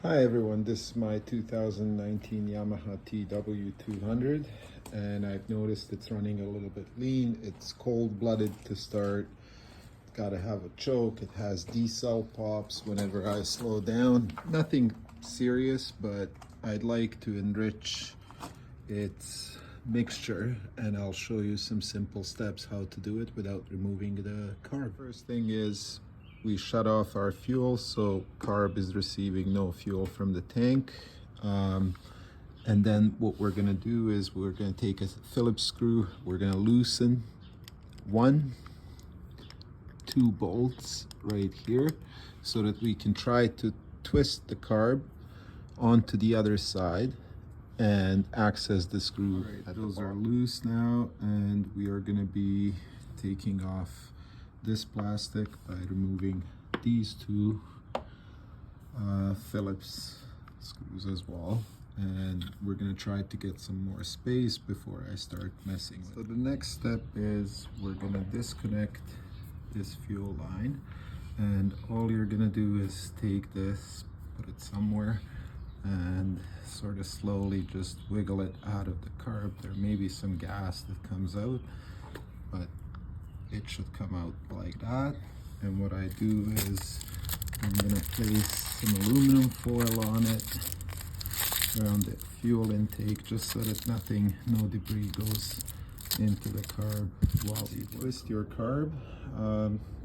Hi everyone, this is my 2019 Yamaha TW200 and I've noticed it's running a little bit lean. It's cold-blooded to start. It's got to have a choke. It has decel pops whenever I slow down. Nothing serious, but I'd like to enrich its mixture and I'll show you some simple steps how to do it without removing the carb. First thing is we shut off our fuel, so Carb is receiving no fuel from the tank. And then what we're gonna do is we're gonna take a Phillips screw, we're gonna loosen 2 bolts right here so that we can try to twist the Carb onto the other side and access the screw. Right, those are loose now, and we are gonna be taking off this plastic by removing these 2 Phillips screws as well, and we're gonna try to get some more space before I start messing with it. So the next step is we're gonna disconnect this fuel line, and all you're gonna do is take this, put it somewhere, and sort of slowly just wiggle it out of the carb. There may be some gas that comes out, but it should come out like that. And what I do is I'm going to place some aluminum foil on it around the fuel intake, just so that no debris goes into the carb while you twist your carb.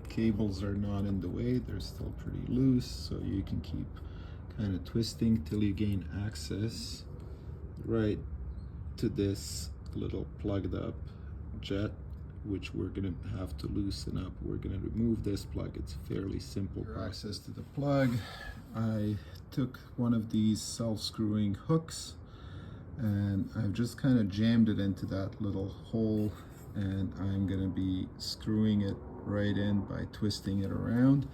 Cables are not in the way, they're still pretty loose, so you can keep kind of twisting till you gain access right to this little plugged up jet, which we're gonna have to loosen up. We're gonna remove this plug. It's a fairly simple process to the plug. I took one of these self-screwing hooks and I've just kind of jammed it into that little hole, and I'm gonna be screwing it right in by twisting it around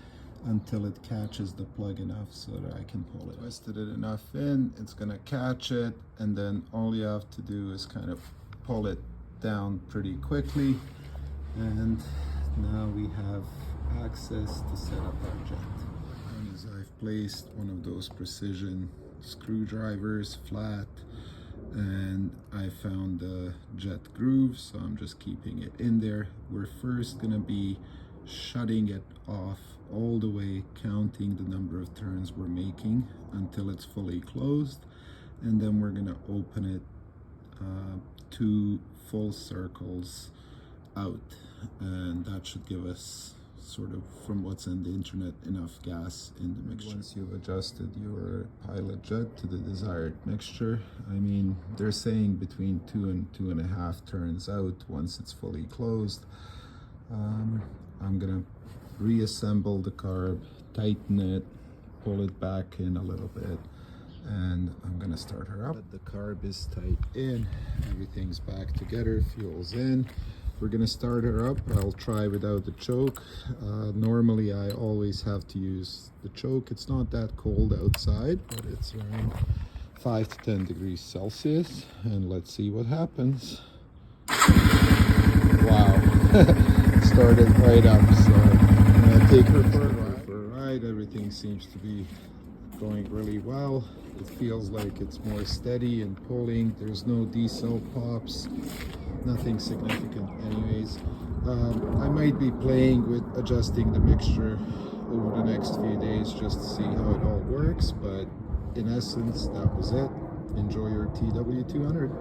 until it catches the plug enough so that I can pull it. Twisted it enough in, it's gonna catch it, and then all you have to do is kind of pull it down pretty quickly, and now we have access to set up our jet. And as I've placed one of those precision screwdrivers flat, and I found the jet groove, so I'm just keeping it in there. We're first gonna be shutting it off all the way, counting the number of turns we're making until it's fully closed, and then we're gonna open it 2 full circles out, and that should give us, sort of from what's in the internet, enough gas in the mixture. Once you've adjusted your pilot jet to the desired mixture, I mean, they're saying between 2 and 2.5 turns out once it's fully closed. I'm gonna reassemble the carb, tighten it, pull it back in a little bit, and I'm gonna start her up. The carb is tight in, everything's back together, fuel's in. We're gonna start her up. I'll try without the choke. Normally I always have to use the choke. It's not that cold outside, but it's around 5 to 10 degrees Celsius, and let's see what happens. Wow. Started right up, so I'm gonna take her for a ride. Everything seems to be going really well. It feels like it's more steady and pulling. There's no decel pops, nothing significant anyways. I might be playing with adjusting the mixture over the next few days just to see how it all works, but in essence that was it. Enjoy your TW200.